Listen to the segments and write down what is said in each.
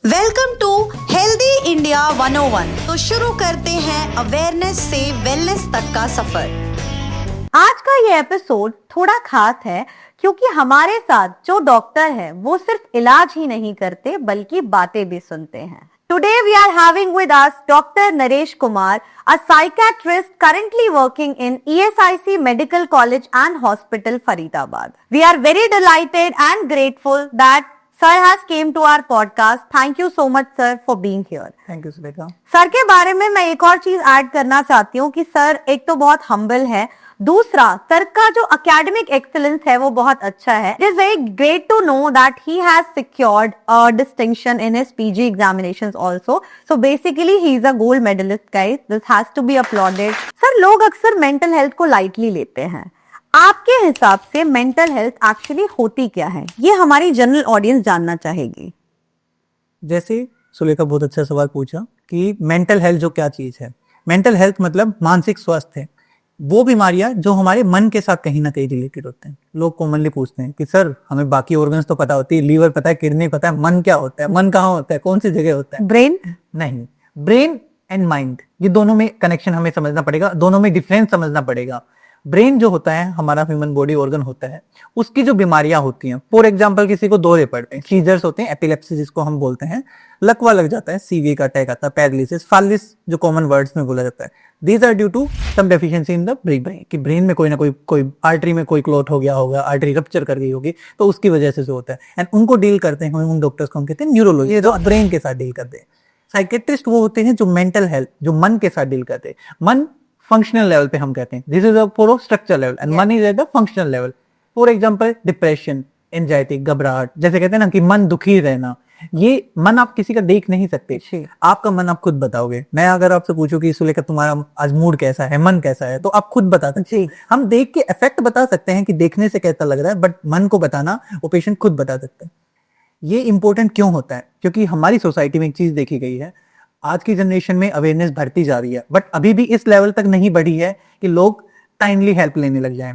Welcome to healthy India 101। तो शुरू करते हैं अवेयरनेस से वेलनेस तक का सफर। आज का ये एपिसोड थोड़ा खास है क्योंकि हमारे साथ जो डॉक्टर है वो सिर्फ इलाज ही नहीं करते बल्कि बातें भी सुनते हैं। Today we are having with us Dr. Naresh Kumar, a psychiatrist currently working in ESIC Medical College and Hospital, Faridabad. We are very delighted and grateful that Sir has came to our podcast. Thank you so much, sir, for being here. Thank you Sulekha. Sir के बारे में मैं एक और चीज add करना चाहती हूँ कि सर एक तो बहुत हम्बल है, दूसरा सर का जो एकेडमिक एक्सीलेंस है वो बहुत अच्छा है। It is very great to know that he has secured a distinction in his PG examinations also. So basically he is a gold medalist guys, this has to be uploaded. Sir लोग अक्सर mental health को lightly लेते हैं, आपके हिसाब से mental health actually होती क्या है, ये हमारी जनरल ऑडियंस जानना चाहेगी। जैसे सुलेखा बहुत अच्छा सवाल पूछा कि मेंटल हेल्थ जो क्या चीज है। मेंटल हेल्थ मतलब मानसिक स्वास्थ्य है, वो बीमारियां जो हमारे मन के साथ कहीं ना कहीं रिलेटेड होते हैं। लोग कॉमनली पूछते हैं कि सर हमें बाकी ऑर्गन्स तो पता होती है, लीवर पता है, किडनी पता है, मन क्या होता है, मन कहाँ होता है, कौन सी जगह होता है? ब्रेन नहीं, ब्रेन एंड माइंड ये दोनों में कनेक्शन हमें समझना पड़ेगा, दोनों में डिफरेंस समझना पड़ेगा। ब्रेन जो होता है हमारा ह्यूमन बॉडी ऑर्गन होता है, उसकी जो बीमारियां होती हैं, फॉर एग्जांपल किसी को दौरे पड़ते हैं, सीजर्स होते हैं, एपिलेप्सी जिसको हम बोलते हैं, लकवा लग जाता है, सीवी का अटैक आता है, पैरालिसिस, फालिस जो कॉमन वर्ड्स में बोला जाता है, these are due to some deficiency in the brain, कि ब्रेन में कोई ना कोई आर्टरी में कोई क्लॉट हो गया होगा, आर्टरी रप्चर कर गई होगी, तो उसकी वजह से जो होता है। एंड उनको डील करते हैं उन डॉक्टर्स को हम कहते हैं न्यूरोलॉजी, ये जो ब्रेन के साथ डील करते हैं। साइकेट्रिस्ट वो होते हैं जो मेंटल हेल्थ, जो मन के साथ डील करते हैं। मन फंक्शनल लेवल पे हम कहते हैं, this is for structure level and मन is at the functional level. For example depression, anxiety, घबराहट, जैसे कहते हैं ना कि मन दुखी रहना, ये मन आप किसी का देख नहीं सकते, आपका मन आप खुद बताओगे। मैं अगर आपसे पूछूं कि सुलेखा तुम्हारा आज मूड कैसा है, मन कैसा है, तो आप खुद बता सकते हैं। हम देख के इफेक्ट बता सकते हैं कि देखने से कैसा लग रहा है, बट मन को बताना वो पेशेंट खुद बता सकते हैं। ये इंपॉर्टेंट क्यों होता है? क्योंकि हमारी सोसाइटी में एक चीज देखी गई है, आज की जनरेशन में अवेयरनेस बढ़ती जा रही है, बट अभी भी इस लेवल तक नहीं बढ़ी है कि लोग टाइमली हेल्प लेने लग जाएं।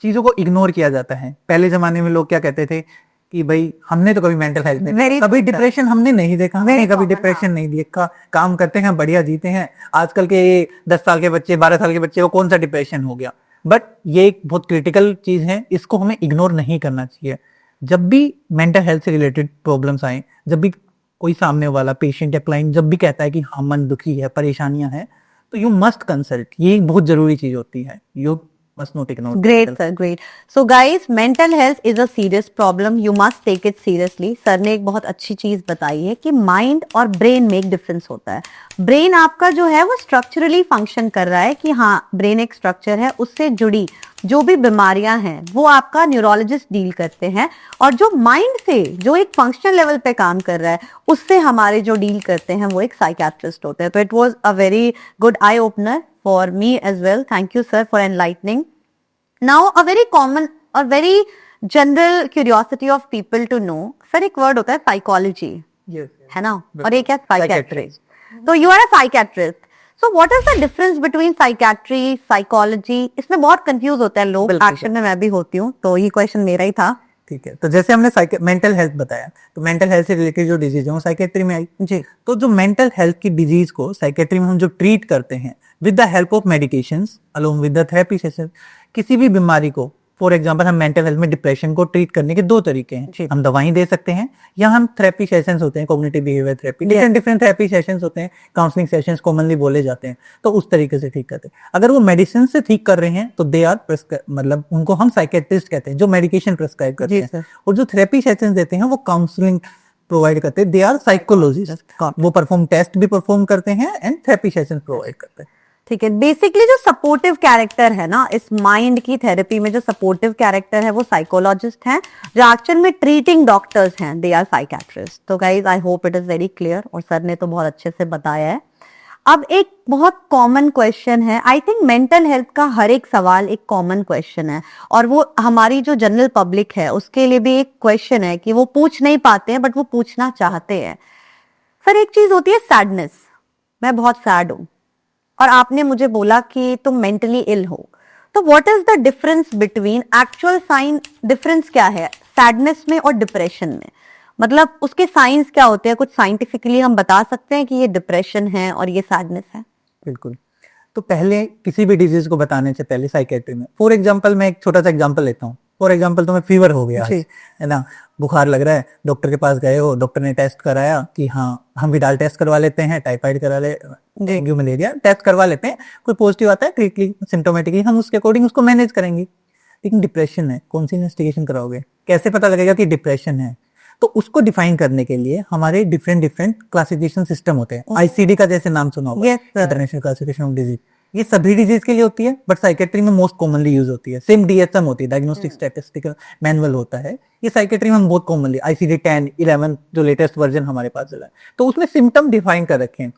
चीजों को इग्नोर किया जाता है। पहले जमाने में लोग क्या कहते थे कि भाई हमने तो कभी मेंटल हेल्थ नहीं, कभी डिप्रेशन हमने नहीं देखा, हमने कभी डिप्रेशन नहीं देखा, काम करते हैं, बढ़िया जीते हैं। आजकल के 10 साल के बच्चे, 12 साल के बच्चे को कौन सा डिप्रेशन हो गया? बट ये एक बहुत क्रिटिकल चीज है, इसको हमें इग्नोर नहीं करना चाहिए। जब भी मेंटल हेल्थ से रिलेटेड प्रॉब्लम्स आए, जब भी कोई सामने वाला पेशेंट या क्लाइंट जब भी कहता है कि हाँ मन दुखी है, परेशानियां हैं, तो यू मस्ट कंसल्ट। ये एक बहुत जरूरी चीज होती है, you must not ignore. Great, sir. Great. So, guys, mental health is a serious problem. You must take it seriously. Sir ने एक बहुत अच्छी चीज बताई है कि माइंड और ब्रेन में एक डिफरेंस होता है। ब्रेन आपका जो है वो स्ट्रक्चरली फंक्शन कर रहा है कि हाँ ब्रेन एक स्ट्रक्चर है, उससे जुड़ी जो भी बीमारियां हैं वो आपका न्यूरोलॉजिस्ट डील करते हैं, और जो माइंड से जो एक फंक्शनल लेवल पे काम कर रहा है उससे हमारे जो डील करते हैं वो एक साइकियाट्रिस्ट होते हैं। तो it was a very good eye opener for me as well. Thank you, sir, for enlightening. Now, a very common or very general curiosity of people to know, sir, एक word होता है psychology, है ना, और एक है psychiatrist. So you are a psychiatrist. So what is the difference between psychiatry, psychology? इसमें बहुत कंफ्यूज होता है लोग, एक्शन में मैं भी होती हूँ, तो ये क्वेश्चन मेरा ही था। ठीक है, तो जैसे हमने मेंटल हेल्थ बताया, तो मेंटल हेल्थ से रिलेटेड जो डिजीज है वो साइकेट्री में आई जी। तो जो मेंटल हेल्थ की डिजीज को साइकेट्री में हम जो ट्रीट करते हैं with the help of medications along with the therapy session, किसी भी बीमारी को, फॉर एग्जांपल हम मेंटल हेल्थ में डिप्रेशन को ट्रीट करने के 2 तरीके हैं, हम दवाई दे सकते हैं या हम थेरेपी सेशंस होते हैं, cognitive behaviour therapy, different therapy sessions होते हैं, काउंसलिंग सेशंस कॉमनली बोले जाते हैं, तो उस तरीके से ठीक करते हैं। अगर वो मेडिसिन से ठीक कर रहे हैं तो दे आर मतलब उनको हम साइकेट्रिस्ट कहते हैं, जो मेडिकेशन प्रिस्क्राइब करते हैं। और जो थेरेपी सेशंस देते हैं वो काउंसलिंग प्रोवाइड करते हैं, दे आर साइकोलॉजिस्ट, वो परफॉर्म टेस्ट भी परफॉर्म करते हैं एंड थेरेपी सेशंस प्रोवाइड करते हैं। ठीक है, बेसिकली जो सपोर्टिव कैरेक्टर है ना इस माइंड की थेरेपी में, जो सपोर्टिव कैरेक्टर है वो साइकोलॉजिस्ट हैं, जो एक्चुअल में ट्रीटिंग डॉक्टर्स हैं दे आर साइकियाट्रिस्ट। तो guys I hope it is very clear, और सर ने तो बहुत अच्छे से बताया है। अब एक बहुत कॉमन क्वेश्चन है, आई थिंक मेंटल हेल्थ का हर एक सवाल एक कॉमन क्वेश्चन है, और वो हमारी जो जनरल पब्लिक है उसके लिए भी एक क्वेश्चन है कि वो पूछ नहीं पाते हैं बट वो पूछना चाहते हैं। सर एक चीज होती है सैडनेस, मैं बहुत सैड हूं और आपने मुझे बोला कि तुम मेंटली इल हो, तो what is the difference between, actual sign difference क्या है सैडनेस में और डिप्रेशन में? मतलब उसके साइंस क्या होते हैं, कुछ साइंटिफिकली हम बता सकते हैं कि ये डिप्रेशन है और ये सैडनेस है? बिल्कुल। तो पहले किसी भी डिजीज को बताने से पहले साइकेट्री में, फॉर एग्जांपल मैं एक छोटा सा एग्जांपल लेता हूँ। फॉर एग्जांपल तुम्हें फीवर हो गया आज, जी। है ना, बुखार लग रहा है, डॉक्टर के पास गए हो, डॉक्टर ने टेस्ट कराया कि हाँ हम विडाल टेस्ट करवा लेते हैं, टाइफाइड करा ले, डेंगू मलेरिया टेस्ट करवा लेते हैं, कोई पॉजिटिव आता है ट्रीटली सिम्टोमेटिकली हम उसके अकॉर्डिंग उसको मैनेज करेंगे। लेकिन डिप्रेशन है, कौन सी इन्वेस्टिगेशन कराओगे, कैसे पता लगेगा कि डिप्रेशन है? तो उसको डिफाइन करने के लिए हमारे डिफरेंट डिफरेंट क्लासिफिकेशन सिस्टम होते हैं। आईसीडी का जैसे नाम सुना होगा, Yes, sir. International classification of disease, ये सभी डिजीज के लिए होती है, बट साइकेट्री में मोस्ट कॉमनली यूज होती है। सेम डीएसएम होती है, डायग्नोस्टिक स्टैटिस्टिकल मैनुअल होता है, ये साइकेट्री में बहुत कॉमनली आईसीडी 10, 11 जो लेटेस्ट वर्जन हमारे पास चला है, तो उसमें सिम्टम डिफाइन कर रखे हैं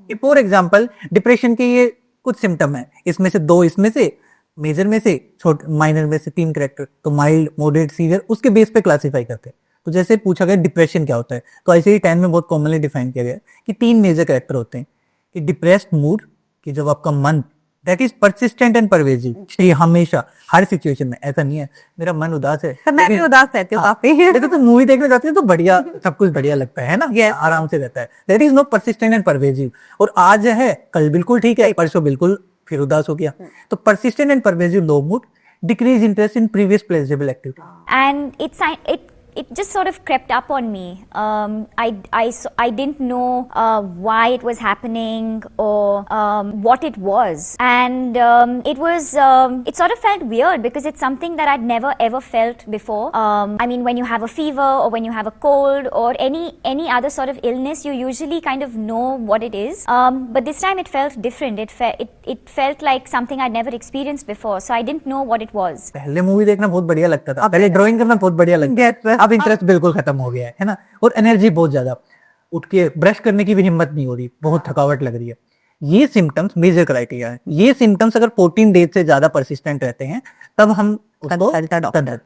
कि फॉर एग्जाम्पल डिप्रेशन के ये कुछ सिम्टम है, इसमें से 2 इसमें से, मेजर में से, छोटे माइनर में से 3 कैरेक्टर, तो माइल्ड, मॉडरेट, सीवियर, उसके बेस पे क्लासिफाई करते हैं। तो जैसे पूछा गया डिप्रेशन क्या होता है, तो आईसीडी 10 में बहुत कॉमनली डिफाइन किया गया है कि 3 मेजर कैरेक्टर होते हैं कि डिप्रेस्ड मूड, कि जब आपका मन that is persistent and pervasive, ये हमेशा हर सिचुएशन में, ऐसा नहीं है मेरा मन उदास है मैं भी उदास रहती हूँ काफी। देखो तो मूवी देखने जाते हैं तो बढ़िया, सब कुछ बढ़िया लगता है ना, आराम से रहता है, that is no persistent and pervasive. और आज है, कल बिल्कुल ठीक है, परसों बिल्कुल फिर उदास हो गया। तो persistent and pervasive low mood, decrease interest in previous pleasurable activity, and it just sort of crept up on me. I didn't know why it was happening or what it was, and it sort of felt weird because it's something that I'd never ever felt before. I mean, when you have a fever or when you have a cold or any other sort of illness, you usually kind of know what it is. But this time it felt different. It felt like something I'd never experienced before, so I didn't know what it was. पहले movie देखना बहुत बढ़िया लगता था, पहले drawing करना बहुत बढ़िया लगता था, अब इंटरेस्ट बिल्कुल खत्म हो गया है ना, और एनर्जी बहुत ज्यादा, उठ के ब्रश करने की भी हिम्मत नहीं हो रही, बहुत थकावट लग रही है। ये सिम्टम्स मेजर क्राइटेरिया है। ये सिम्टम्स अगर 14 डेज से ज्यादा परसिस्टेंट रहते हैं तब हम उसको डॉक्टर।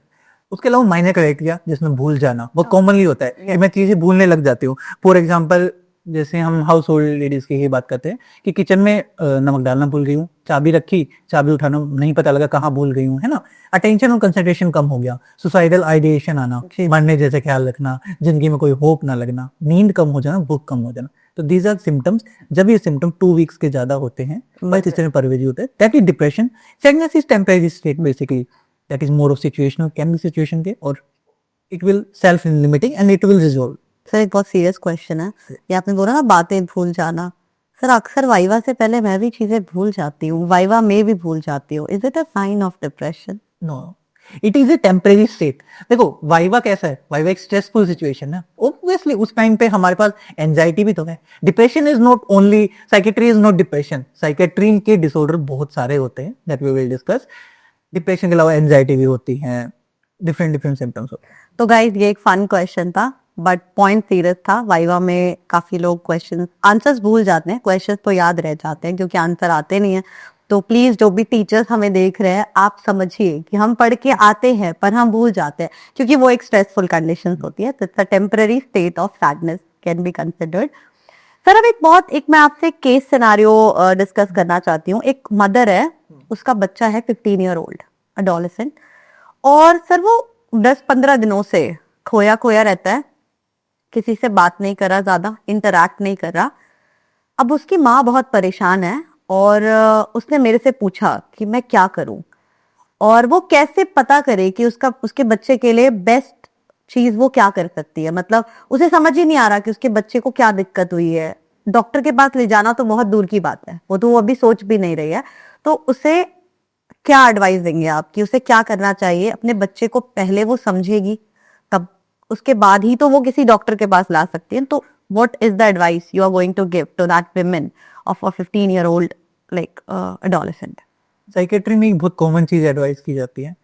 उसके अलावा माइनर क्राइटेरिया जिसमें भूल जाना बहुत कॉमनली होता है, मैं चीजें भूलने लग जाती हूँ। फॉर एग्जाम्पल जैसे हम हाउस होल्ड लेडीज की ही बात करते हैं कि किचन में नमक डालना भूल गई हूँ, चाबी रखी, चाबी उठाना नहीं पता लगा कहाँ भूल गई हूँ, है ना, अटेंशन और कंसंट्रेशन कम हो गया, सुसाइडल आइडिएशन आना, मरने जैसे ख्याल रखना, जिंदगी में कोई होप ना लगना, नींद कम हो जाना, भूख कम हो जाना। तो दीज आर सिम्टम्स। जब ये सिम्टम 2 वीक्स के ज्यादा होते हैं, बस इसमें परवेजी होता है, that is depression. Sadness is temporary state basically, that is more of situational, can be situation के, और it will self limiting and it will resolve. Sir एक बहुत सीरियस क्वेश्चन है, ये आपने बोला ना बातें भूल जाना, सर अक्सर वाइवा से पहले मैं भी चीजें भूल जाती हूँ, वाइवा में भी भूल जाती हूँ, is it a sign of depression? No, it is a temporary state. देखो वाइवा कैसा है, वाइवा एक स्ट्रेसफुल सिचुएशन है, ऑब्वियसली उस टाइम पे हमारे पास एंजाइटी भी तो है। Depression is not only, psychiatry is not depression, psychiatry के डिसऑर्डर बहुत सारे होते हैं that we will discuss. Depression के अलावा एंजाइटी भी होती है, डिफरेंट डिफरेंट सिम्टम्स होते हैं। तो गाइस ये एक फन क्वेश्चन था बट पॉइंट सीरियस था। वाइवा में काफी लोग क्वेश्चन आंसर्स भूल जाते हैं, क्वेश्चन तो याद रह जाते हैं क्योंकि आंसर आते नहीं है। तो प्लीज जो भी टीचर्स हमें देख रहे हैं आप समझिए कि हम पढ़ के आते हैं पर हम भूल जाते हैं क्योंकि वो एक स्ट्रेसफुल कंडीशन होती है। तो it's a temporary state of sadness can be considered. Sir अब एक मैं आपसे केस सिनारियो डिस्कस करना चाहती हूँ। एक मदर है, उसका बच्चा है 15 ईयर ओल्ड एडोलेसेंट, और सर वो 10-15 दिनों से खोया खोया रहता है, किसी से बात नहीं कर रहा, ज्यादा इंटरैक्ट नहीं कर रहा। अब उसकी माँ बहुत परेशान है और उसने मेरे से पूछा कि मैं क्या करूं और वो कैसे पता करे कि उसके बच्चे के लिए बेस्ट चीज वो क्या कर सकती है। मतलब उसे समझ ही नहीं आ रहा कि उसके बच्चे को क्या दिक्कत हुई है। डॉक्टर के पास ले जाना तो बहुत दूर की बात है, वो तो वो अभी सोच भी नहीं रही है। तो उसे क्या एडवाइस देंगे आप कि उसे क्या करना चाहिए? अपने बच्चे को पहले वो समझेगी तब उसके बाद ही तो वो किसी डॉक्टर के पास ला सकती है। तो what is the advice you are going to give to that women of a 15 year old like adolescent? Psychiatry में एक बहुत कॉमन चीज एडवाइस की जाती है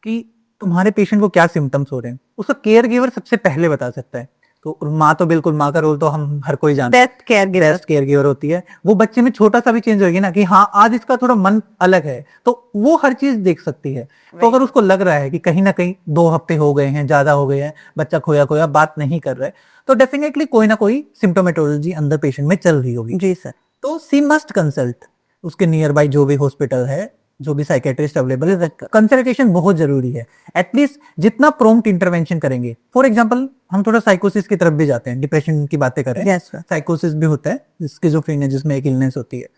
कि तुम्हारे पेशेंट को क्या सिम्टम्स हो रहे हैं, उसका केयर गिवर सबसे पहले बता सकता है। तो माँ तो बिल्कुल, माँ का रोल तो हम हर कोई जानते हैं, बेस्ट केयर गिवर होती है। वो बच्चे में छोटा सा भी चेंज होगी ना कि हाँ आज इसका थोड़ा मन अलग है, तो वो हर चीज देख सकती है। तो अगर उसको लग रहा है कि कहीं ना कहीं 2 हफ्ते हो गए हैं, ज्यादा हो गए हैं, बच्चा खोया खोया बात नहीं कर रहा है, तो डेफिनेटली कोई ना कोई सिम्टोमेटोलॉजी अंदर पेशेंट में चल रही होगी। जी सर। तो सी मस्ट कंसल्ट उसके नियर बाई जो भी हॉस्पिटल है, जो भी साइकेट्रिस्ट अवेलेबल है, कंसल्टेशन बहुत जरूरी है। एटलीस्ट जितना प्रॉम्प्ट इंटरवेंशन करेंगे, फॉर एग्जांपल हम थोड़ा साइकोसिस की तरफ भी जाते हैं, डिप्रेशन की बातें करें, Yes, sir. साइकोसिस भी होता है, स्किज़ोफ्रेनिया जिसमें एक इलनेस होती है,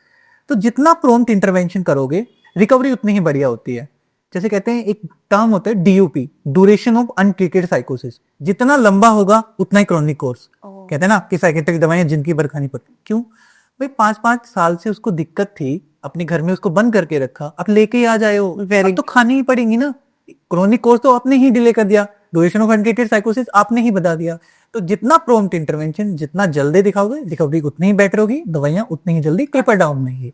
तो जितना प्रॉम्प्ट इंटरवेंशन करोगे रिकवरी उतनी ही बढ़िया होती है। जैसे कहते हैं एक टर्म होता है DUP, ड्यूरेशन ऑफ अनट्रीटेड साइकोसिस, जितना लंबा होगा उतना ही क्रोनिक कोर्स। कहते हैं ना कि साइकेट्रिक दवाएं जिनकी भर खानी पड़ती, क्यों भाई 5-5 साल से उसको दिक्कत थी, अपने घर में उसको बंद करके रखा, अब लेके ही आ जाए हो, अब तो खानी ही पड़ेंगी ना। क्रोनिक कोर्स तो आपने ही डिले कर दिया, ड्यूरेशन ऑफ अनट्रीटेड साइकोसिस आपने ही बता दिया। तो जितना प्रॉम्प्ट इंटरवेंशन, जितना जल्दी दिखाओगे, रिकवरी उतनी ही बेटर होगी, दवाइयां उतनी ही जल्दी टेपर डाउन में ही।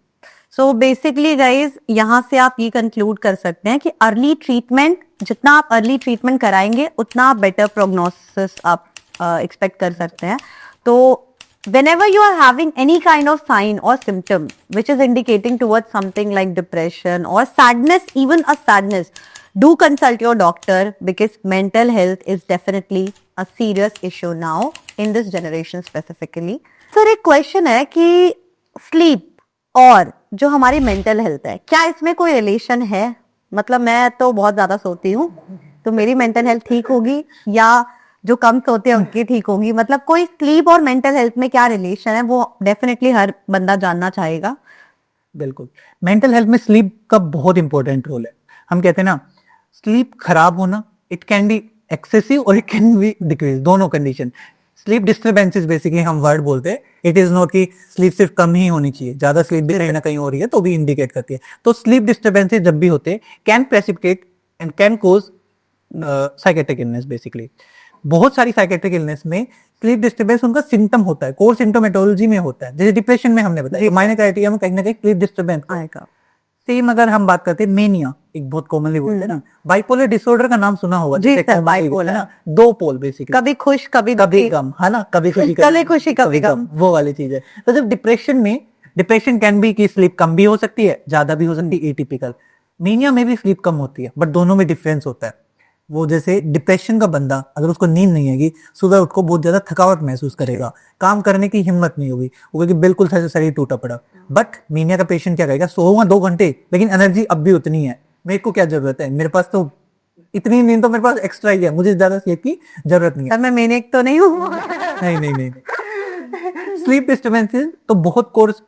सो बेसिकली गाइज यहाँ से आप ये कंक्लूड कर सकते हैं कि अर्ली ट्रीटमेंट, जितना आप अर्ली ट्रीटमेंट कराएंगे उतना आप बेटर प्रोग्नोसिस आप एक्सपेक्ट कर सकते हैं। तो whenever you are having any kind of sign or symptom which is indicating towards something like depression or sadness, even a sadness, do consult your doctor because mental health is definitely a serious issue now in this generation specifically. Sir एक question है कि sleep और जो हमारी mental health है, क्या इसमें कोई रिलेशन है? मतलब मैं तो बहुत ज्यादा सोती हूँ तो मेरी मेंटल हेल्थ ठीक होगी, या जो कम सोते हैं उनकी ठीक होगी? मतलब कोई स्लीप और मेंटल हेल्थ में क्या रिलेशन है, वो डेफिनेटली हर बंदा जानना चाहेगा। बिल्कुल, मेंटल हेल्थ में स्लीप का बहुत इंपॉर्टेंट रोल है। हम कहते हैं ना, स्लीप खराब होना, इट कैन बी एक्सेसिव और इट कैन बी डिक्रीज, दोनों कंडीशन। स्लीप डिस्टर्बेंसेस बेसिकली हम वर्ड बोलते हैं, इट इज नॉट कि स्लीप सिर्फ कम ही होनी चाहिए, ज्यादा स्लीप भी कहीं ना कहीं हो रही है तो भी इंडिकेट करती है। तो स्लीप डिस्टर्बेंसेस जब भी होते हैं, can precipitate and can cause psychiatric illness. Basically बहुत सारी साइकेट्रिक इलनेस में स्लीप डिस्टर्बेंस उनका सिम्टम होता है, कोर सिम्टोमेटोलॉजी में होता है। जैसे डिप्रेशन में हमने बताया, माइनर क्राइटेरिया में कहीं ना कहीं स्लीप डिस्टर्बेंस आएगा। सेम अगर हम बात करते हैं मेनिया, एक बहुत कॉमनली बोलते हैं ना, बाइपोलर डिसऑर्डर का नाम सुना होगा। जी सर, बाइपोलर ना, दो पोल बेसिकली, कभी खुश कभी कभी गम, है ना, कभी खुशी कभी खुशी कभी गम, वो वाली चीज है। तो जब डिप्रेशन में, डिप्रेशन कैन बी की स्लीप कम भी हो सकती है, ज्यादा भी हो सकती है, एटिपिकल। मेनिया में भी स्लीप कम होती है, बट दोनों में डिफरेंस होता है। वो जैसे डिप्रेशन का बंदा अगर उसको नींद नहीं आएगी, सुबह उठ को बहुत ज्यादा थकावट महसूस करेगा, काम करने की हिम्मत नहीं होगी, वो कि बिल्कुल शरीर टूटा पड़ा। बट मीनिया का पेशेंट क्या करेगा, सोऊंगा 2 घंटे लेकिन एनर्जी अब भी उतनी है, मेरे को क्या जरूरत है, मेरे पास तो इतनी नींद तो मेरे पास एक्स्ट्रा ही है, मुझे ज्यादा स्लीप की जरूरत नहीं है। सर मैं मेनिक तो नहीं हूँ। नहीं। स्लीप डिस्टर्बेंसेस तो बहुत कोर्स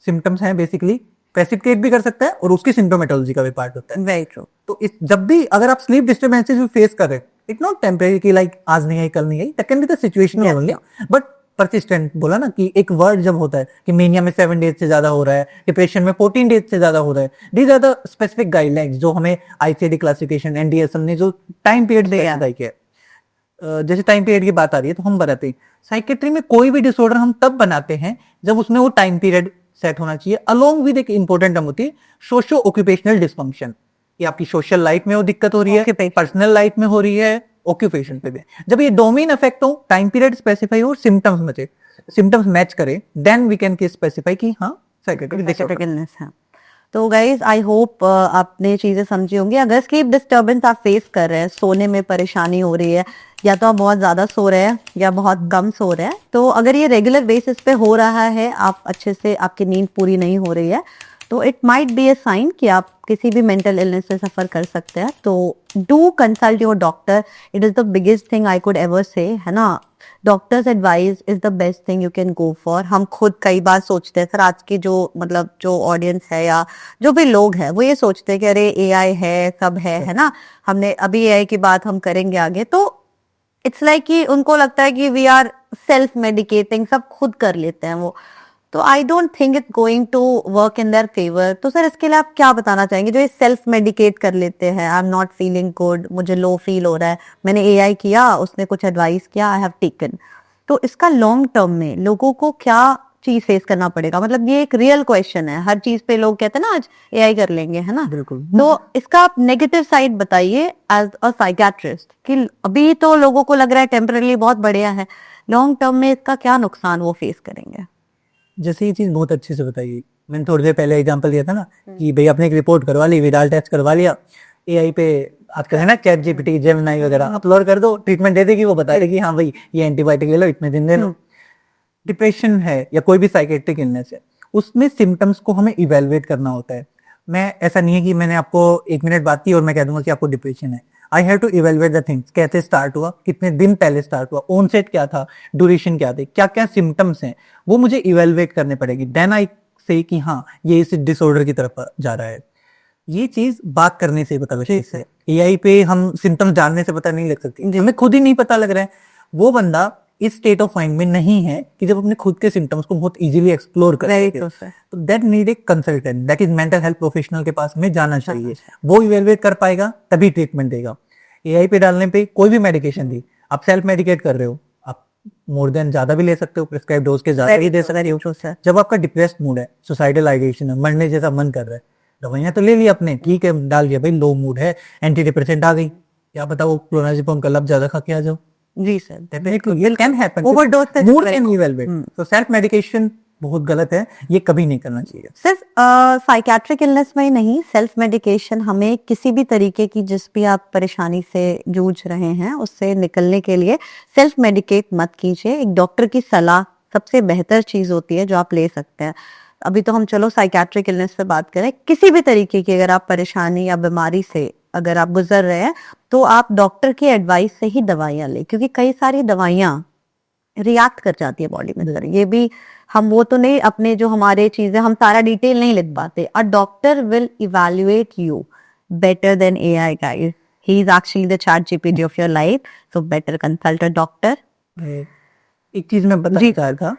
सिम्टम्स हैं, बेसिकली प्रेसिपिटेट भी कर सकता है और उसकी सिम्टोमेटोलॉजी का भी पार्ट होता है। Very true. तो जब भी अगर आप स्लीप डिस्टर्बेंसेस भी फेस कर रहे हैं, इट नॉट टेम्परेरी कि लाइक आज नहीं आई कल नहीं आई, that can be the situation only, but persistent बोला ना कि एक वर्ड जब होता है कि मेनिया में 7 डेज से ज्यादा हो रहा है, डिप्रेशन में 14 डेज से ज्यादा हो रहा है, these are the specific guidelines जो हमें ICD क्लासिफिकेशन NDSM ने जो टाइम पीरियड दिया है। जैसे टाइम पीरियड की बात आ रही है तो हम बताते हैं, साइकेट्री में कोई भी डिसऑर्डर हम तब बनाते हैं जब उसमें वो टाइम पीरियड सेट होना चाहिए, अलोंग विद एक इंपॉर्टेंट टर्म होती है सोशो ऑक्यूपेशनल डिसफंक्शन, कि आपकी सोशल लाइफ में वो दिक्कत हो रही है, पर्सनल लाइफ में हो रही है, ऑक्यूपेशन पे भी। जब ये डोमेन इफेक्ट हो, टाइम पीरियड स्पेसिफाई हो, सिम्टम्स मैच करे, देन वी कैन स्पेसिफाई कि हाँ साइकेट्रिक इलनेस है। तो गाइज आई होप आपने चीजें समझी होंगी। अगर स्लीप डिस्टर्बेंस आप फेस कर रहे हैं, सोने में परेशानी हो रही है, या तो आप बहुत ज्यादा सो रहे हैं या बहुत कम सो रहे हैं, तो अगर ये रेगुलर बेसिस पे हो रहा है, आप अच्छे से आपकी नींद पूरी नहीं हो रही है, तो it might be a sign कि आप किसी भी मेंटल इलनेस से सफर कर सकते हैं। तो do consult your doctor, it is the biggest thing I could ever से, है ना। Doctors advice is the best thing you can go for. हम खुद कई बार सोचते हैं, सर आज की जो मतलब जो ऑडियंस है या जो भी लोग हैं वो ये सोचते हैं कि अरे AI है, सब है ना, हमने अभी AI की बात हम करेंगे आगे, तो इट्स लाइक कि उनको लगता है कि वी आर सेल्फ मेडिकेटिंग, सब खुद कर लेते हैं वो। तो I don't think it's going to work in their favour. तो सर इसके लिए आप क्या बताना चाहेंगे, जो ये सेल्फ मेडिकेट कर लेते हैं, I am not feeling good, मुझे लो फील हो रहा है, मैंने AI किया, उसने कुछ एडवाइस किया, आई हैव टेकन, तो इसका लॉन्ग टर्म में लोगों को क्या चीज फेस करना पड़ेगा? मतलब ये एक रियल क्वेश्चन है, हर चीज पे लोग कहते हैं ना आज AI कर लेंगे, है ना। बिल्कुल। तो इसका आप नेगेटिव साइड बताइए एज अ साइकियाट्रिस्ट, कि अभी तो लोगों को लग रहा है टेम्पररी बहुत बढ़िया है, लॉन्ग टर्म में इसका क्या नुकसान वो फेस करेंगे? जैसे ये चीज बहुत अच्छे से बताइए, मैंने थोड़ी देर पहले एग्जांपल दिया था ना कि भाई आपने एक रिपोर्ट करवा ली, विडाल टेस्ट करवा लिया, AI पे आजकल है ना ChatGPT, जेमिनी वगैरह अपलोड कर दो, ट्रीटमेंट दे देगी, वो बता देगी हाँ भाई ये एंटीबायोटिक ले लो, इतने दिन ले लो। डिप्रेशन है या कोई भी साइकेट्रिक इलनेस है, उसमें सिम्टम्स को हमें इवेलुएट करना होता है। मैं ऐसा नहीं है कि मैंने आपको 1 मिनट बात की और मैं कह दूंगा कि आपको डिप्रेशन है। I have to evaluate the things, कैसे स्टार्ट हुआ, कितने दिन पहले स्टार्ट हुआ, ऑनसेट क्या था, ड्यूरेशन क्या थे, क्या क्या सिम्टम्स हैं, वो मुझे इवेलुएट करने पड़ेगी। देन आई से कि हाँ ये इस डिसऑर्डर की तरफ जा रहा है। ये चीज बात करने से पता लगती है। एआई पे हम सिम्टम्स जानने से पता नहीं लग सकती, हमें खुद ही नहीं पता लग रहा है। वो बंदा इस स्टेट ऑफ माइंड में नहीं है कि जब अपने खुद के सिम्टम्स को बहुत इजीली एक्सप्लोर कर सके। तो that need a consultant, that is mental health professional के पास में जाना चाहिए। वो इवेलुएट कर पाएगा तभी ट्रीटमेंट देगा। एआई पे डालने पे कोई भी मेडिकेशन दी, आप सेल्फ मेडिकेट कर रहे हो, आप मोर देन ज्यादा भी ले सकते हो, प्रिस्क्राइब डोज के ज्यादा ही दे सकते हो। जब आपका डिप्रेस्ड मूड है, सुसाइडल आइडिएशन है, मरने जैसा मन कर रहा है, दवाइयां तो ले ली आपने, ठीक है, डाल दिया भाई, लो मूड है, एंटी डिप्रेसेंट आ गई, क्या पता वो क्लोनाजिपाम का लब ज्यादा खा के आ जाओ। जी sir, definitely can happen, overdose mood can evaluate. तो सेल्फ मेडिकेशन बहुत गलत है, ये कभी नहीं करना चाहिए। सिर्फ साइकेट्रिक इलनेस में ही नहीं, सेल्फ मेडिकेशन हमें किसी भी तरीके की जिस भी आप परेशानी से जूझ रहे हैं उससे निकलने के लिए सेल्फ मेडिकेट मत कीजिए। एक डॉक्टर की सलाह सबसे बेहतर चीज होती है जो आप ले सकते हैं। अभी तो हम चलो साइकेट्रिक इलनेस पे बात करें, किसी भी तरीके की अगर आप परेशानी या बीमारी से अगर आप गुजर रहे हैं तो आप डॉक्टर की एडवाइस से ही दवाइयां लें, क्योंकि कई सारी दवाइयां रिएक्ट कर जाती है बॉडी में। सर ये भी हम वो तो नहीं, अपने जो हमारे चीजें हम सारा डिटेल नहीं लिख पाते। A doctor will evaluate you better than AI guide. He is actually the chat GPT of your life, so better consult a doctor. एक चीज मैं बताना चाह रहा था,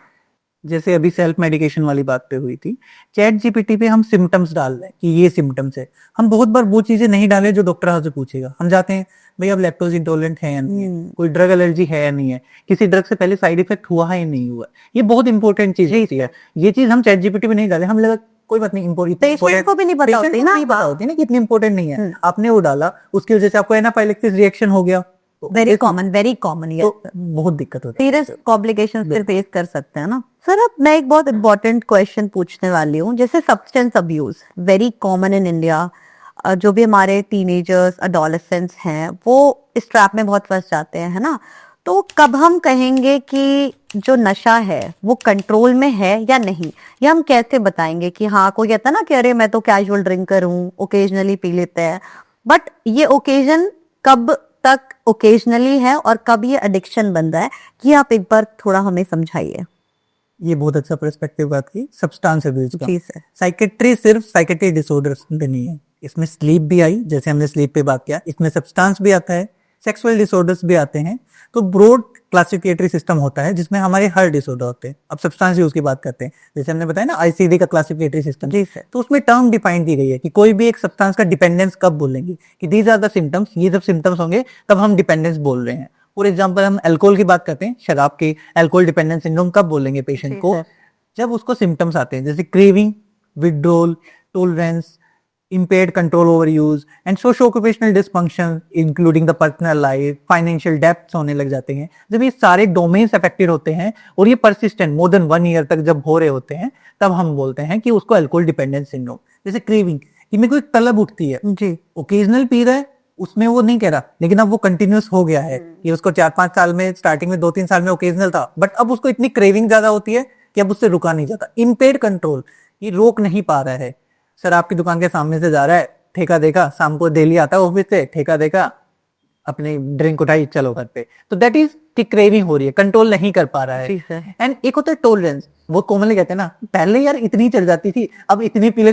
जैसे अभी सेल्फ मेडिकेशन वाली बात पे हुई थी, चैट जीपीटी पे हम सिम्टम्स डाल रहे हैं कि ये सिम्टम्स है। हम बहुत बार वो चीजें नहीं डाले जो डॉक्टर आपसे पूछेगा। हम जाते हैं भाई अब लैक्टोज इंटॉलरेंट है या नहीं है, कोई ड्रग एलर्जी है या नहीं है, किसी ड्रग से पहले साइड इफेक्ट हुआ है या नहीं हुआ। ये बहुत इंपॉर्टेंट चीज होती है। ये चीज हम चैट जीपीटी पे नहीं डाले, हम लगा कोई बात नहीं, पेशेंट को भी नहीं पता होती ना, नहीं पता होती ना कि इतनी इंपॉर्टेंट नहीं है। आपने वो डाला, उसकी वजह से आपको एनाफाइलेक्सिस रिएक्शन हो गया, वेरी कॉमन ये तो बहुत दिक्कत होती है, सीरियस कॉम्प्लिकेशंस फिर फेस कर सकते हैं ना। सर अब मैं एक बहुत इंपॉर्टेंट क्वेश्चन पूछने वाली हूँ, जैसे substance abuse very common in India. जो भी हमारे टीनेजर्स एडोलेसेंट्स हैं वो इस ट्रैप में बहुत फंस जाते हैं, है ना। तो कब हम कहेंगे कि जो नशा है वो कंट्रोल में है या नहीं, ये हम कैसे बताएंगे कि हाँ, कोई कहता है ना कि अरे मैं तो कैजुअल ड्रिंकर हूँ, ओकेजनली पी लेते हैं, बट ये ओकेजन कब तक ओकेजनली है और कब ये एडिक्शन बन रहा है, कि आप एक बार थोड़ा हमें समझाइए। ये बहुत अच्छा पर्सपेक्टिव बात की सब्सटेंस अब्यूज का। जी सर। साइकेट्री सिर्फ साइकेट्री डिसऑर्डर्स पे नहीं है, इसमें स्लीप भी आई, जैसे हमने स्लीप पे बात किया, इसमें सब्सटेंस भी आता है, सेक्सुअल डिसऑर्डर्स भी आते हैं। तो ब्रॉड क्लासिफिकेटरी सिस्टम होता है जिसमें हमारे हर डिसऑर्डर होते हैं। अब सब्सटेंस यूज की बात करते हैं, जैसे हमने बताया ना आईसीडी का क्लासिफिकेटरी सिस्टम, जी सर। तो उसमें टर्म डिफाइन की गई है कि कोई भी एक सब्सटेंस का डिपेंडेंस कब बोलेंगे, कि दीज आर द सिम्टम्स, ये जब सिम्टम्स होंगे तब हम डिपेंडेंस बोल रहे हैं। फॉर एग्जाम्पल हम अल्कोहल की बात करते हैं, शराब की, अल्कोहल डिपेंडेंस सिंड्रोम कब बोलेंगे पेशेंट को, जब उसको सिम्टम्स आते हैं जैसे craving, withdrawal, tolerance, impaired control over use and socio-occupational dysfunction including the personal life, financial debts होने लग जाते हैं। जब ये सारे डोमेन्स अफेक्टेड होते हैं और ये परसिस्टेंट मोर देन 1 ईयर तक जब हो रहे होते हैं, तब हम बोलते हैं कि उसको अल्कोहल डिपेंडेंस सिंड्रोम। जैसे क्रेविंग, कि मेरे को एक तलब उठती है जी, ओकेजनल पी रहा है, उसमें वो नहीं कह रहा, लेकिन अब वो कंटिन्यूस हो गया है। ये उसको 4-5 साल में, स्टार्टिंग में 2-3 साल में ओकेजनल था, बट अब उसको इतनी क्रेविंग ज्यादा होती है कि अब उससे रुका नहीं जाता। इम्पेयर्ड कंट्रोल, ये रोक नहीं पा रहा है। सर आपकी दुकान के सामने से जा रहा है, ठेका देखा, शाम को डेली आता है ऑफिस से, ठेका देखा, अपनी ड्रिंक उठाई, चलो घर पे, तो दैट इज कि क्रेविंग हो रही है, कंट्रोल नहीं कर पा रहा है। एंड एक होता है टॉलरेंस, वो कॉमनली कहते हैं ना, पहले यार इतनी चढ़ जाती थी, अब इतनी पी ले,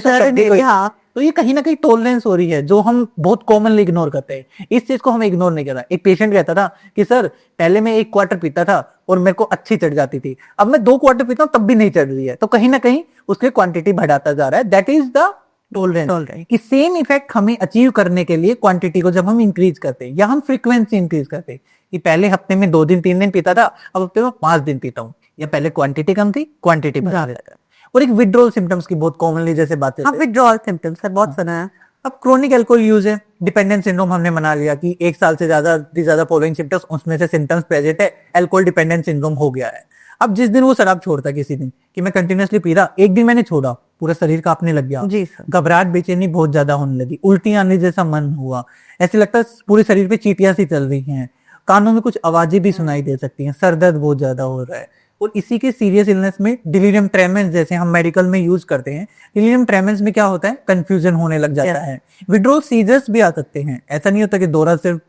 तो ये कहीं ना कहीं टॉलरेंस हो रही है जो हम बहुत कॉमनली इग्नोर करते हैं। इस चीज को हम इग्नोर नहीं कर रहा। एक पेशेंट कहता था कि सर पहले मैं 1 क्वार्टर पीता था और मेरे को अच्छी चढ़ जाती थी, अब मैं 2 क्वार्टर पीता हूँ तब भी नहीं चढ़ रही है, तो कहीं ना कहीं उसकी क्वांटिटी बढ़ाता जा रहा है। That is the tolerance. कि सेम इफेक्ट हमें अचीव करने के लिए क्वांटिटी को जब हम इंक्रीज करते हैं या हम फ्रीक्वेंसी इंक्रीज करते हैं, कि पहले हफ्ते में 2 दिन 3 दिन पीता था, अब हफ्ते में 5 दिन पीता हूँ, या पहले क्वांटिटी कम थी, क्वांटिटी बढ़ा देता है। और एक विड्रॉल सिम्टम्स की बहुत कॉमनली जैसे बातें, हाँ विड्रॉल सिम्टम्स सर बहुत सुना है। अब क्रोनिक अल्कोहल यूज है, डिपेंडेंस सिंड्रोम हमने मना लिया कि 1 साल से ज्यादा फॉलोइंग सिम्टम्स, उसमें से सिम्टम्स प्रेजेंट है, अल्कोहल डिपेंडेंस सिंड्रोम हो गया है। अब जिस दिन वो शराब छोड़ता, किसी दिन कि मैं कंटिन्यूअसली पी रहा, एक दिन मैंने छोड़ा, पूरा शरीर कांपने लग गया, घबराहट बेचैनी बहुत ज्यादा होने लगी, उल्टी आने जैसा मन हुआ, ऐसे लगता है पूरे शरीर पे चींटियां सी चल रही हैं, कानों में कुछ आवाजें भी सुनाई दे सकती हैं, सर दर्द बहुत ज्यादा हो रहा है, और इसी के सीरियस इलनेस में डिलीरियम ट्रेमेंस जैसे हम मेडिकल में यूज करते हैं, डिलीरियम ट्रेमेंस में क्या होता है, कंफ्यूजन होने लग जाता है, विड्रोल सीजर्स भी आ सकते हैं। ऐसा नहीं होता कि दौरा सिर्फ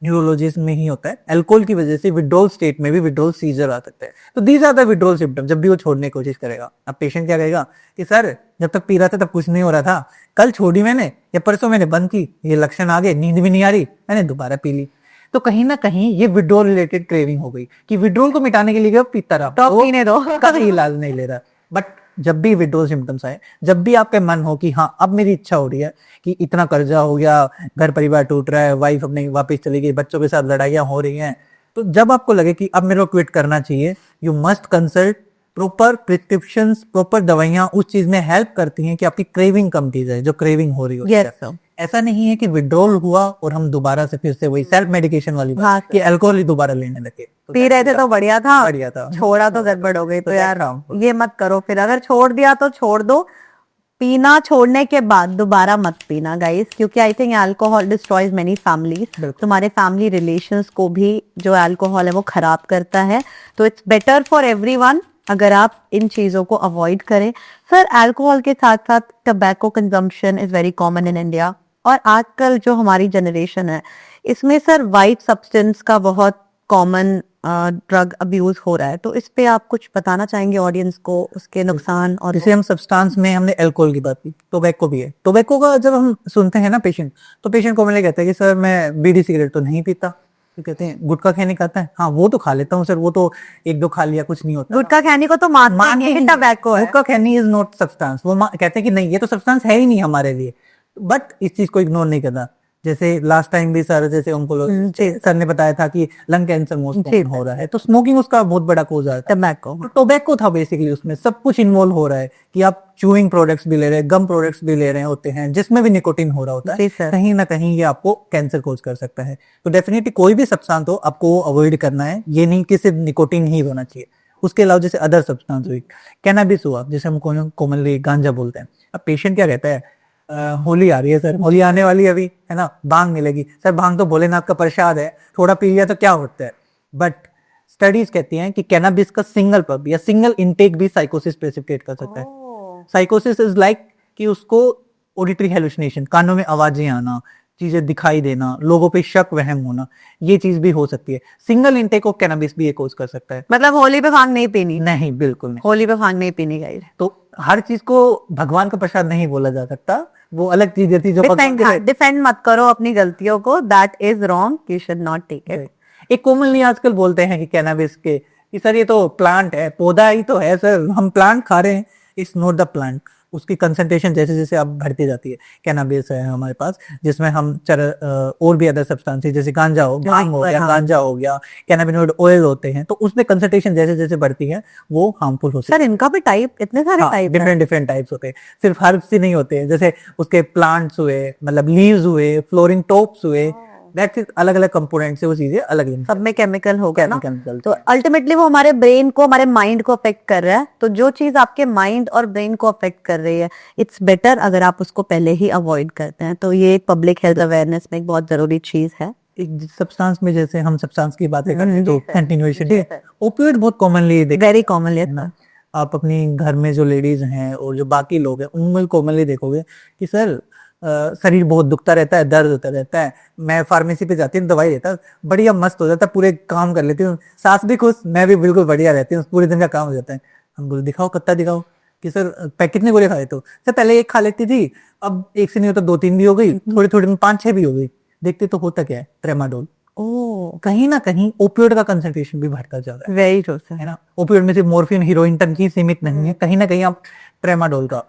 न्यूरोलॉजिस्ट में ही होता है, अल्कोहल की वजह से विड्रोल स्टेट में भी विड्रोल सीजर आ सकता है। तो these are the withdrawal symptom जब भी वो छोड़ने की कोशिश करेगा। अब पेशेंट क्या कहेगा कि सर जब तक पी रहा था तब कुछ नहीं हो रहा था, कल छोड़ी मैंने या परसों मैंने बंद की, ये लक्षण आ गए, नींद भी नहीं आ रही, मैंने दोबारा पी ली। तो कहीं ना कहीं ये विड्रोल रिलेटेड क्रेविंग हो गई कि विड्रोल को मिटाने के लिए पीता रहा, तो पीने दो, कभी इलाज नहीं ले रहा। बट जब भी विड्रोल सिम्टम्स आए, जब भी आपका मन हो कि हाँ अब मेरी इच्छा हो रही है कि इतना कर्जा हो गया, घर परिवार टूट रहा है, वाइफ अपने वापस चली गई, बच्चों के साथ लड़ाइयाँ हो रही हैं, तो जब आपको लगे कि अब मेरे को क्विट करना चाहिए, you must consult proper prescriptions, proper दवाइयां उस चीज में हेल्प करती हैं कि आपकी क्रेविंग कम की जाए, जो क्रेविंग हो रही हो। Yes, sir. ऐसा नहीं है कि विड्रॉल हुआ और हम दोबारा से फिर से वही सेल्फ मेडिकेशन वाली बात, हाँ, कि अल्कोहल ही दोबारा लेने लगे। पी रहे थे तो बढ़िया था, बढ़िया था, छोड़ा तो गड़बड़ हो गई। तो तो यार harmful। ये मत करो, फिर अगर छोड़ दिया तो छोड़ दो, पीना छोड़ने के बाद दोबारा मत पीना गाइस, क्योंकि I think alcohol destroys many families. तुम्हारे फैमिली रिलेशंस को भी जो अल्कोहल है वो खराब करता है। तो इट्स बेटर फॉर एवरीवन अगर आप इन चीजों को अवॉइड करें। सर अल्कोहल के साथ साथ tobacco consumption is very common in India, और आजकल जो हमारी जनरेशन है इसमें सर वाइट सब्सटेंस का बहुत कॉमन ड्रग अब्यूज हो रहा है। तो इस पे आप कुछ बताना चाहेंगे ऑडियंस को, उसके नुकसान? और जैसे हम सब्सटेंस में हमने अल्कोहल की बात की, टोबैको भी है। टोबैको का जब हम सुनते हैं ना पेशेंट, तो पेशेंट कॉमनली कहता है कि सर मैं बीड़ी सिगरेट तो नहीं पीता। तो कहते हैं गुटखा खैनी खाता है, हाँ वो तो खा लेता हूँ सर, वो तो एक दो खा लिया, कुछ नहीं होता। गुटखा खैनी को तो मान के टबैको है। गुटखा खैनी इज नॉट सब्सटेंस। वो कहते हैं कि नहीं ये तो सब्सटेंस है ही नहीं हमारे लिए, बट इस चीज को इग्नोर नहीं करना। जैसे लास्ट टाइम भी सर, जैसे उनको सर ने बताया था कि लंग कैंसर मोस्ट हो रहा है, तो स्मोकिंग उसका बहुत बड़ा कोज है। टबैको, तो टोबैको था बेसिकली, उसमें सब कुछ इन्वॉल्व हो रहा है कि आप च्यूइंग प्रोडक्ट्स भी ले रहे हैं, गम प्रोडक्ट्स भी ले रहे होते हैं, जिसमें भी निकोटिन हो रहा होता है, कहीं ना कहीं ये आपको कैंसर कोज कर सकता है। तो डेफिनेटली कोई भी सब्सटेंस हो आपको अवॉइड करना है, ये नहीं कि सिर्फ निकोटिन ही होना चाहिए। उसके अलावा जैसे अदर सब्सटेंस हुई, कैनाबिस हुआ, जैसे हम कॉमनली गांजा बोलते हैं। अब पेशेंट क्या कहता है, होली आ रही है सर, होली आने वाली है अभी, है ना, भांग मिलेगी सर, भांग तो भोलेनाथ का प्रसाद है, थोड़ा पी लिया तो क्या होता है। बट स्टडीज कहती हैं कि कैनाबिस का सिंगल पब या सिंगल इनटेक भी साइकोसिस प्रेसिपिटेट कर सकता है। साइकोसिस इज लाइक कि उसको ऑडिटरी हेलुसिनेशन, कानों में आवाजें आना, चीजें दिखाई देना, लोगों पे शक वहम होना, ये चीज भी हो सकती है। सिंगल इनटेक ऑफ कैनाबिस भी ये कोज कर सकता है। मतलब होली पे भांग नहीं पीनी? नहीं, बिल्कुल नहीं, होली पे भांग नहीं पीनी गाइस। तो हर चीज को भगवान का प्रसाद नहीं बोला जा सकता, वो अलग चीज थी जो डिफेंड मत करो अपनी गलतियों को, that is wrong, you should not take it. एक कॉमनली आजकल बोलते हैं कि कैनाबिस के कि सर ये तो प्लांट है, पौधा ही तो है सर, हम प्लांट खा रहे हैं। It's not the plant. उसकी कंसंट्रेशन जैसे जैसे अब बढ़ती जाती है, कैनाबिस है हमारे पास जिसमें हम और भी अदर सब्सटेंसेस जैसे गांजा हो गया, गांजा हो गया, कैनाबिनॉइड ऑयल होते हैं, तो उसमें कंसंट्रेशन जैसे जैसे बढ़ती है वो हार्मफुल होती है। सर इनका भी टाइप, इतने सारे टाइप, डिफरेंट टाइप्स होते हैं, सिर्फ हर्ब्स ही नहीं होते हैं। जैसे उसके प्लांट्स हुए, मतलब लीव्स हुए, फ्लोरिंग टॉप्स हुए, दैट इज अलग अलग कंपोनेंट से वो चीजें अलग, सब में केमिकल हो गया ना। तो अल्टीमेटली वो हमारे ब्रेन को, हमारे माइंड को अफेक्ट कर रहा है। तो जो चीज आपके माइंड और ब्रेन को अफेक्ट कर रही है, इट्स बेटर अगर आप उसको पहले ही अवॉइड करते हैं। तो ये पब्लिक हेल्थ अवेयरनेस में एक बहुत जरूरी चीज है। एक सब्सटेंस में जैसे हम सब्सटेंस की बातें करते हैं तो कंटिन्यूएशन ओपियोइड बहुत कॉमनली, वेरी कॉमनली ना, आप अपनी घर में जो लेडीज हैं और जो बाकी लोग हैं उनमें कॉमनली देखोगे कि सर शरीर बहुत दुखता रहता है, दर्द होता रहता है, मैं फार्मेसी पे जाती हूँ, दवाई लेता, बढ़िया मस्त हो जाता है, पूरे काम कर लेती हूँ, सास भी खुश, मैं भी बिल्कुल बढ़िया रहती हूँ, पूरे दिन का काम हो जाता है। हम बोले दिखाओ कत्ता दिखाओ कि सर कितने गोली खा लेते हो? सर पहले एक खा लेती थी, अब एक से नहीं होता 2-3 भी हो गई, थोड़ी थोड़ी में 5-6 भी हो गई। देखते तो होता क्या है, ट्रेमाडोल। कहीं ना कहीं ओपियोइड का कंसंट्रेशन भी बढ़ता जा रहा है। वेरी ट्रू सर, है ना। ओपियोइड में सिर्फ मोर्फिन, हीरोइन तक ही सीमित नहीं है, कहीं ना कहीं आप ट्रेमाडोल का,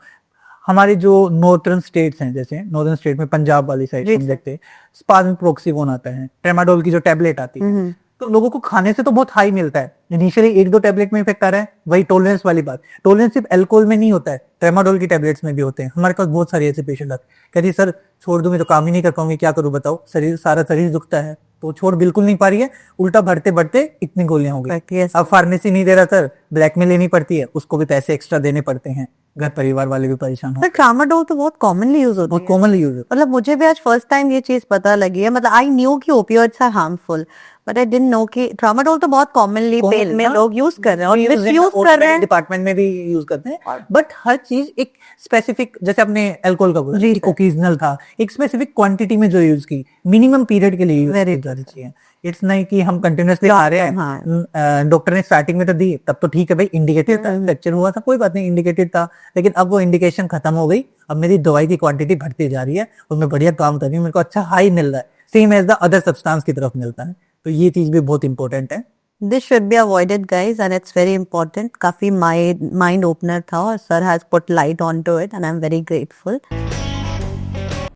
हमारे जो नॉर्थर्न स्टेट्स हैं, जैसे नॉर्दर्न स्टेट में पंजाब वाली साइड हम देखते हैं स्पाज्म प्रोक्सिकोन आता है, ट्रेमाडोल की जो टैबलेट आती है, तो लोगों को खाने से तो बहुत हाई मिलता है, इनिशियली 1-2 टैबलेट में इफेक्ट आ रहा है। वही टॉलरेंस वाली बात, टॉलरेंस सिर्फ अल्कोहल में नहीं होता है, ट्रेमाडोल की टैबलेट्स में भी होते हैं। हमारे पास बहुत सारे ऐसे पेशेंट आते हैं, कहती सर छोड़ दूं मैं तो काम ही नहीं कर पाऊंगी, क्या करूं बताओ, सारा शरीर दुखता है, तो छोड़ बिल्कुल नहीं पा रही है, उल्टा बढ़ते बढ़ते इतनी गोलियां हो गई। अब फार्मेसी नहीं दे रहा सर, ब्लैक में लेनी पड़ती है, उसको भी पैसे एक्स्ट्रा देने पड़ते हैं। घर परिवार वाले भी परेशान हो। पर ट्रामाडोल तो बहुत कॉमनली यूज होती बहुत है। कॉमनली यूज है। मतलब मुझे भी आज फर्स्ट टाइम ये चीज पता लगी है। मतलब आई न्यू कि opioids are harmful, but I didn't know कि ट्रामाडोल तो बहुत कॉमनली पेन में लोग यूज कर रहे हैं और मिसयूज कर रहे हैं। डिपार्टमेंट में भी यूज करते हैं, बट हर चीज एक स्पेसिफिक, जैसे आपने अल्कोहल का बोला, जी एक ओकेजनल था, एक स्पेसिफिक क्वांटिटी में जो यूज की, मिनिमम पीरियड के लिए यूज Very जानी चाहिए। इट्स नहीं कि हम कंटिन्यूअसली आ रहे हैं, डॉक्टर ने स्टार्टिंग में तो दी, तब तो ठीक है भाई, इंडिकेटेड था, लेक्चर हुआ था, कोई बात नहीं, इंडिकेटेड था, लेकिन अब वो इंडिकेशन खत्म हो गई, अब मेरी दवाई की क्वांटिटी बढ़ती जा रही है और मैं बढ़िया काम कर रही हूँ, मेरे को अच्छा हाई मिल रहा है, same as the other substance की तरफ मिलता है। तो ये चीज भी बहुत इंपॉर्टेंट है। This should be avoided guys and it's very important. काफी माइंड ओपनर था और sir has put light on to it and I am very grateful.